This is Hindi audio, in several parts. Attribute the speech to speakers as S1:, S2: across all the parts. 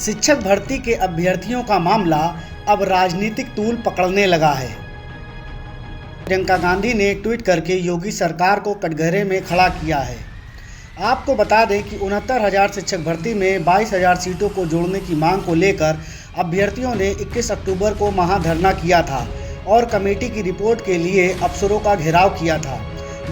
S1: शिक्षक भर्ती के अभ्यर्थियों का मामला अब राजनीतिक तूल पकड़ने लगा है। प्रियंका गांधी ने ट्वीट करके योगी सरकार को कटघरे में खड़ा किया है। आपको बता दें कि 69,000 शिक्षक भर्ती में 22,000 सीटों को जोड़ने की मांग को लेकर अभ्यर्थियों ने 21 अक्टूबर को महाधरना किया था और कमेटी की रिपोर्ट के लिए अफसरों का घेराव किया था,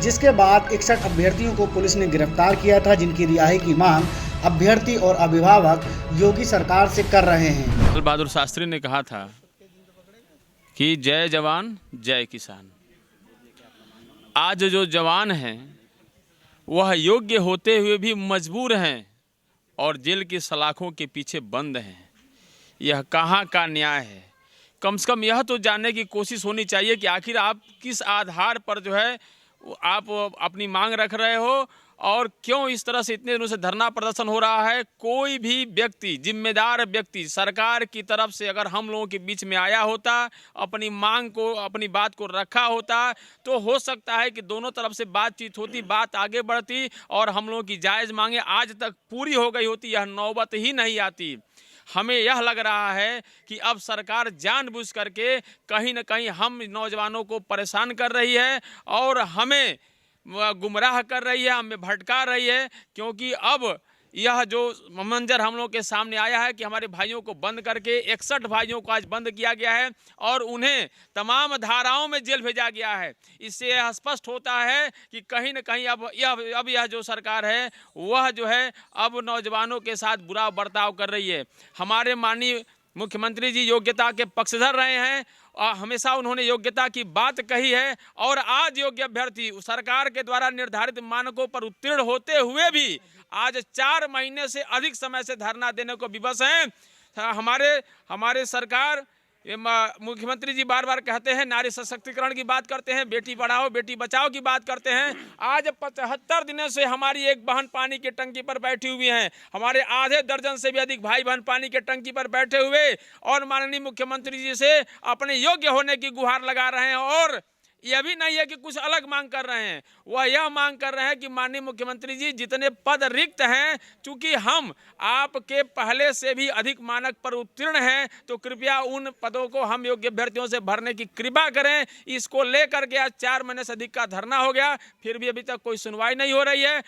S1: जिसके बाद 61 अभ्यर्थियों को पुलिस ने गिरफ्तार किया था, जिनकी रिहाई की मांग अभ्यर्थी और अभिभावक योगी सरकार से कर रहे हैं।
S2: लाल बहादुर शास्त्री ने कहा था कि जय जवान जय किसान। आज जो जवान हैं वह योग्य होते हुए भी मजबूर हैं और जेल की सलाखों के पीछे बंद हैं। यह कहाँ का न्याय है? कम से कम यह तो जानने की कोशिश होनी चाहिए कि आखिर आप किस आधार पर जो है आप अपनी मांग रख रहे हो और क्यों इस तरह से इतने दिनों से धरना प्रदर्शन हो रहा है। कोई भी व्यक्ति, जिम्मेदार व्यक्ति सरकार की तरफ से अगर हम लोगों के बीच में आया होता, अपनी मांग को, अपनी बात को रखा होता, तो हो सकता है कि दोनों तरफ से बातचीत होती, बात आगे बढ़ती और हम लोगों की जायज़ मांगे आज तक पूरी हो गई होती। यह नौबत ही नहीं आती। हमें यह लग रहा है कि अब सरकार जानबूझ करके कहीं न कहीं हम नौजवानों को परेशान कर रही है और हमें गुमराह कर रही है, हमें भटका रही है, क्योंकि अब यह जो मंजर हम लोगों के सामने आया है कि हमारे भाइयों को बंद करके 61 भाइयों को आज बंद किया गया है और उन्हें तमाम धाराओं में जेल भेजा गया है। इससे यह स्पष्ट होता है कि कहीं न कहीं अब यह जो सरकार है वह जो है अब नौजवानों के साथ बुरा बर्ताव कर रही है। हमारे माननीय मुख्यमंत्री जी योग्यता के पक्षधर रहे हैं और हमेशा उन्होंने योग्यता की बात कही है और आज योग्य अभ्यर्थी सरकार के द्वारा निर्धारित मानकों पर उत्तीर्ण होते हुए भी आज 4 महीने से अधिक समय से धरना देने को विवश हैं। हमारे सरकार मुख्यमंत्री जी बार बार कहते हैं, नारी सशक्तिकरण की बात करते हैं, बेटी पढ़ाओ बेटी बचाओ की बात करते हैं। आज 75 दिनों से हमारी एक बहन पानी की टंकी पर बैठी हुई हैं, हमारे आधे दर्जन से भी अधिक भाई बहन पानी की टंकी पर बैठे हुए और माननीय मुख्यमंत्री जी से अपने योग्य होने की गुहार लगा रहे हैं। और यह भी नहीं है कि कुछ अलग मांग कर रहे हैं, वह यह मांग कर रहे हैं कि माननीय मुख्यमंत्री जी जितने पद रिक्त हैं, चूंकि हम आपके पहले से भी अधिक मानक पर उत्तीर्ण हैं, तो कृपया उन पदों को हम योग्य अभ्यर्थियों से भरने की कृपा करें। इसको लेकर के आज 4 महीने से अधिक का धरना हो गया, फिर भी अभी तक कोई सुनवाई नहीं हो रही है।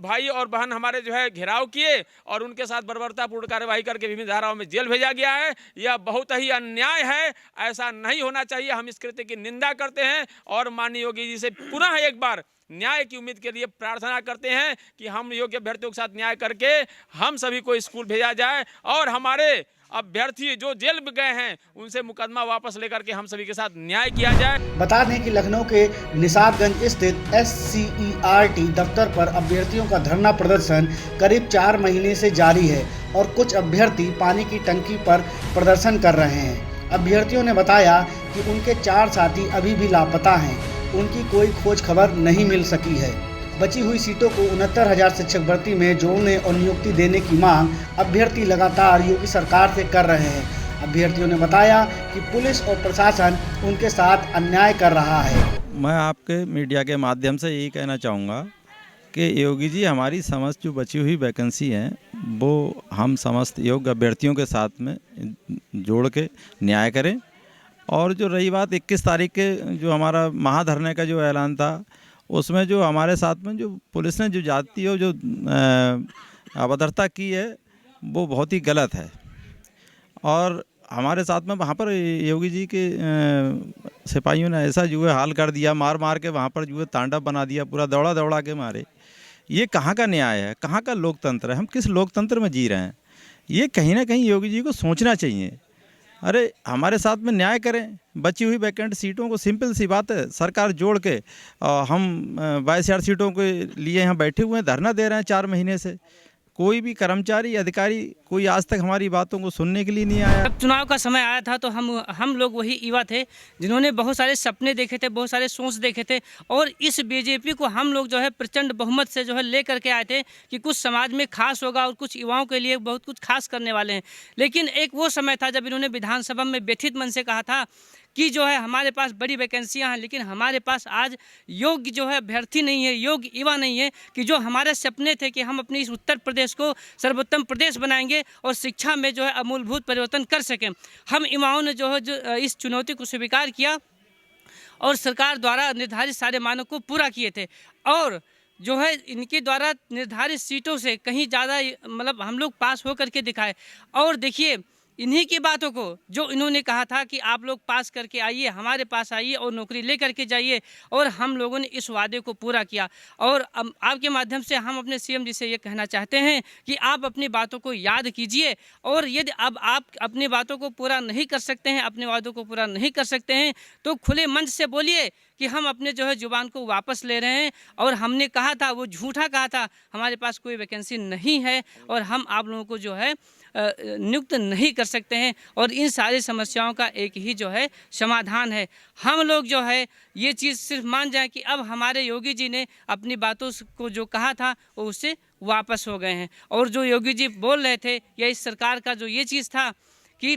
S2: भाई और बहन हमारे जो है घेराव किए और उनके साथ बर्बरतापूर्ण कार्यवाही करके विभिन्न धाराओं में जेल भेजा गया है। यह बहुत ही अन्याय है, ऐसा नहीं होना चाहिए। हम इस कृत्य की निंदा करते हैं और माननीय योगी जी से पुनः एक बार न्याय की उम्मीद के लिए प्रार्थना करते हैं कि हम योग्य अभ्यर्थियों के साथ न्याय करके हम सभी को स्कूल भेजा जाए और हमारे अभ्यर्थी जो जेल में गए हैं उनसे मुकदमा वापस लेकर के हम सभी के साथ न्याय किया जाए।
S1: बता दें कि लखनऊ के निशातगंज स्थित SCERT दफ्तर पर अभ्यर्थियों का धरना प्रदर्शन करीब 4 महीने से जारी है और कुछ अभ्यर्थी पानी की टंकी पर प्रदर्शन कर रहे हैं। अभ्यर्थियों ने बताया कि उनके 4 साथी अभी भी लापता हैं, उनकी कोई खोज खबर नहीं मिल सकी है। बची हुई सीटों को 69,000 शिक्षक भर्ती में जोड़ने और नियुक्ति देने की मांग अभ्यर्थी लगातार योगी सरकार से कर रहे हैं। अभ्यर्थियों ने बताया कि पुलिस और प्रशासन उनके साथ अन्याय कर रहा है।
S3: मैं आपके मीडिया के माध्यम से यही कहना चाहूँगा कि योगी जी हमारी समस्त जो बची हुई वैकेंसी हैं वो हम समस्त योग्य अभ्यर्थियों के साथ में जोड़ के न्याय करें। और जो रही बात 21 तारीख के जो हमारा महाधरने का जो ऐलान था, उसमें जो हमारे साथ में जो पुलिस ने जो जाती हो जो अभद्रता की है वो बहुत ही गलत है। और हमारे साथ में वहाँ पर योगी जी के सिपाहियों ने ऐसा जो है हाल कर दिया, मार मार के वहाँ पर जो है तांडव बना दिया, पूरा दौड़ा दौड़ा के मारे। ये कहाँ का न्याय है, कहाँ का लोकतंत्र है? हम किस लोकतंत्र में जी रहे हैं? ये कहीं ना कहीं योगी जी को सोचना चाहिए। अरे हमारे साथ में न्याय करें, बची हुई वैकेंट सीटों को, सिंपल सी बात है, सरकार जोड़ के हम 22,000 सीटों के लिए यहाँ बैठे हुए हैं, धरना दे रहे हैं 4 महीने से। कोई भी कर्मचारी अधिकारी कोई आज तक हमारी बातों को सुनने के लिए नहीं आया।
S4: जब चुनाव का समय आया था तो हम लोग वही युवा थे जिन्होंने बहुत सारे सपने देखे थे, बहुत सारे सोच देखे थे और इस बीजेपी को हम लोग जो है प्रचंड बहुमत से जो है ले करके आए थे कि कुछ समाज में खास होगा और कुछ युवाओं के लिए बहुत कुछ खास करने वाले हैं। लेकिन एक वो समय था जब इन्होंने विधानसभा में व्यथित मन से कहा था कि जो है हमारे पास बड़ी वैकेंसियां हैं, लेकिन हमारे पास आज योग्य जो है अभ्यर्थी नहीं है, योग्य युवा नहीं है कि जो हमारे सपने थे कि हम अपने इस उत्तर प्रदेश को सर्वोत्तम प्रदेश बनाएंगे और शिक्षा में जो है अमूलभूत परिवर्तन कर सकें। हम युवाओं ने जो है इस चुनौती को स्वीकार किया और सरकार द्वारा निर्धारित सारे मानकों को पूरा किए थे और जो है इनके द्वारा निर्धारित सीटों से कहीं ज़्यादा मतलब हम लोग पास हो करके दिखाए। और देखिए इन्हीं की बातों को जो इन्होंने कहा था कि आप लोग पास करके आइए, हमारे पास आइए और नौकरी ले करके जाइए, और हम लोगों ने इस वादे को पूरा किया। और आपके माध्यम से हम अपने सीएम जी से ये कहना चाहते हैं कि आप अपनी बातों को याद कीजिए, और यदि अब आप अपनी बातों को पूरा नहीं कर सकते हैं, अपने वादों को पूरा नहीं कर सकते हैं, तो खुले मंच से बोलिए कि हम अपने जो है जुबान को वापस ले रहे हैं और हमने कहा था वो झूठा कहा था, हमारे पास कोई वैकेंसी नहीं है और हम आप लोगों को जो है नियुक्त नहीं कर सकते हैं। और इन सारी समस्याओं का एक ही जो है समाधान है। हम लोग जो है ये चीज़ सिर्फ मान जाएं कि अब हमारे योगी जी ने अपनी बातों को जो कहा था वो उससे वापस हो गए हैं। और जो योगी जी बोल रहे थे या इस सरकार का जो ये चीज़ था कि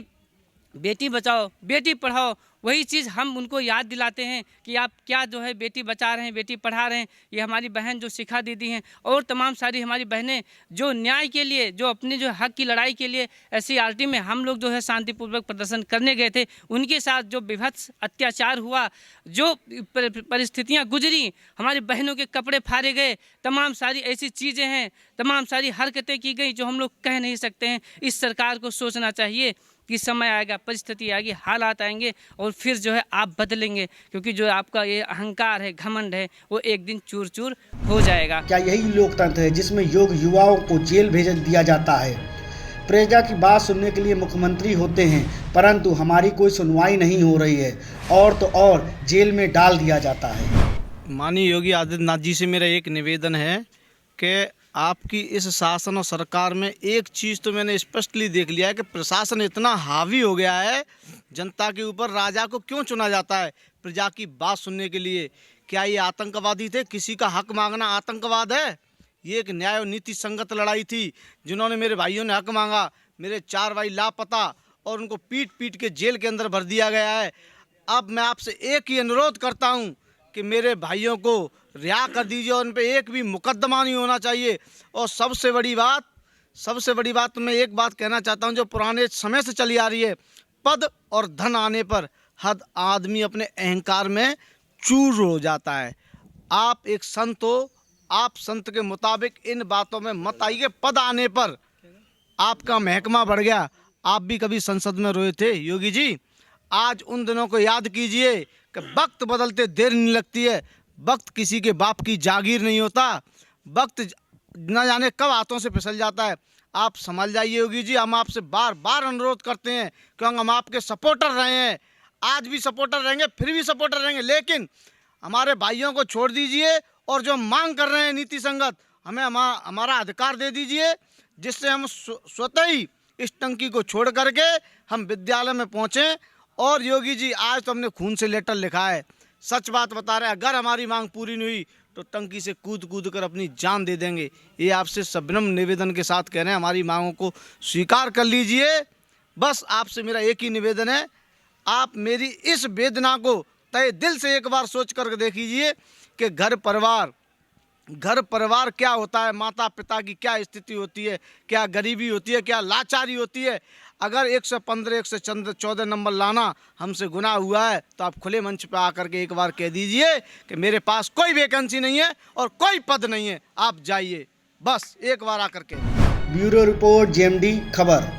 S4: बेटी बचाओ बेटी पढ़ाओ, वही चीज़ हम उनको याद दिलाते हैं कि आप क्या जो है बेटी बचा रहे हैं, बेटी पढ़ा रहे हैं। ये हमारी बहन जो शिखा दीदी हैं और तमाम सारी हमारी बहनें जो न्याय के लिए, जो अपने जो हक की लड़ाई के लिए SCRT में हम लोग जो है शांतिपूर्वक प्रदर्शन करने गए थे, उनके साथ जो विभत्स अत्याचार हुआ, जो परिस्थितियाँ गुजरी, हमारी बहनों के कपड़े फाड़े गए, तमाम सारी ऐसी चीज़ें हैं, तमाम सारी हरकतें की गई जो हम लोग कह नहीं सकते हैं। इस सरकार को सोचना चाहिए कि समय आएगा, परिस्थिति आएगी, हालात आएंगे और फिर जो है आप बदलेंगे, क्योंकि जो आपका ये अहंकार है, घमंड है, वो एक दिन चूर चूर हो जाएगा।
S1: क्या यही लोकतंत्र है जिसमें योग्य युवाओं को जेल भेज दिया जाता है? प्रजा की बात सुनने के लिए मुख्यमंत्री होते हैं, परंतु हमारी कोई सुनवाई नहीं हो रही है और तो और जेल में डाल दिया जाता है।
S5: माननीय योगी आदित्यनाथ जी से मेरा एक निवेदन है कि आपकी इस शासन और सरकार में एक चीज़ तो मैंने स्पष्टली देख लिया है कि प्रशासन इतना हावी हो गया है जनता के ऊपर। राजा को क्यों चुना जाता है? प्रजा की बात सुनने के लिए। क्या ये आतंकवादी थे? किसी का हक मांगना आतंकवाद है? ये एक न्याय और नीति संगत लड़ाई थी। जिन्होंने मेरे भाइयों ने हक मांगा, मेरे 4 भाई लापता और उनको पीट पीट के जेल के अंदर भर दिया गया है। अब मैं आपसे एक ही अनुरोध करता हूँ कि मेरे भाइयों को रिहा कर दीजिए और उन पर एक भी मुकदमा नहीं होना चाहिए। और सबसे बड़ी बात तो मैं एक बात कहना चाहता हूं जो पुराने समय से चली आ रही है, पद और धन आने पर हर आदमी अपने अहंकार में चूर हो जाता है। आप एक संत हो, आप संत के मुताबिक इन बातों में मत आइए। पद आने पर आपका महकमा बढ़ गया। आप भी कभी संसद में रोए थे योगी जी। आज उन दिनों को याद कीजिए कि वक्त बदलते देर नहीं लगती है। वक्त किसी के बाप की जागीर नहीं होता। वक्त न जाने कब हाथों से फिसल जाता है। आप संभल जाइए योगी जी। हम आपसे बार बार अनुरोध करते हैं क्योंकि हम आपके सपोर्टर रहे हैं, आज भी सपोर्टर रहेंगे, फिर भी सपोर्टर रहेंगे। लेकिन हमारे भाइयों को छोड़ दीजिए और जो मांग कर रहे हैं नीति संगत, हमें हमारा अधिकार दे दीजिए, जिससे हम स्वतः ही इस टंकी को छोड़ करके हम विद्यालय में पहुँचें। और योगी जी आज तो हमने खून से लेटर लिखा है, सच बात बता रहे हैं। अगर हमारी मांग पूरी नहीं हुई तो टंकी से कूद कर अपनी जान दे देंगे। ये आपसे सविनम्र निवेदन के साथ कह रहे हैं, हमारी मांगों को स्वीकार कर लीजिए। बस आपसे मेरा एक ही निवेदन है, आप मेरी इस वेदना को तहे दिल से एक बार सोच कर देखिए कि घर परिवार क्या होता है, माता पिता की क्या स्थिति होती है, क्या गरीबी होती है, क्या लाचारी होती है। अगर 115 114 नंबर लाना हमसे गुनाह हुआ है तो आप खुले मंच पे आकर के एक बार कह दीजिए कि मेरे पास कोई वैकेंसी नहीं है और कोई पद नहीं है, आप जाइए, बस एक बार आकर के।
S1: ब्यूरो रिपोर्ट, GMD खबर।